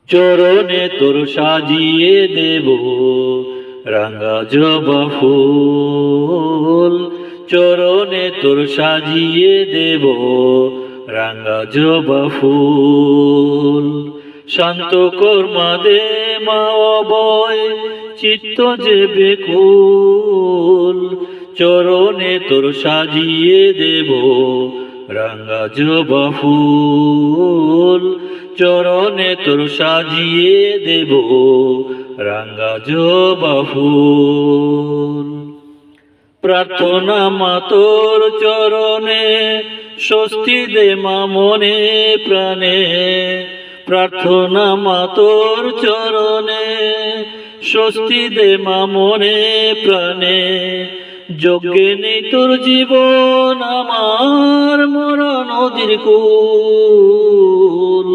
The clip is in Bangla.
চরণে তোর সাজিয়ে দেব রাঙা জবা ফুল, চরণে তোর সাজিয়ে দেব রাঙা জবা ফুল। শান্ত কর্মা দে মা অভয় চিত্ত যে বেকুল, চরণে তোর সাজিয়ে দেব রাঙা জবা ফুল, চরণে তোর সাজিয়ে দেব রাঙা জবা ফুল। প্রার্থনা মা তোর চরণে স্বস্তি দে মা মনে প্রাণে, প্রার্থনা মা তোর চরণে স্বস্তি দে মা মনে প্রাণে। যজ্ঞে নেই তোর জীবন আমার মরা নদীর কূল,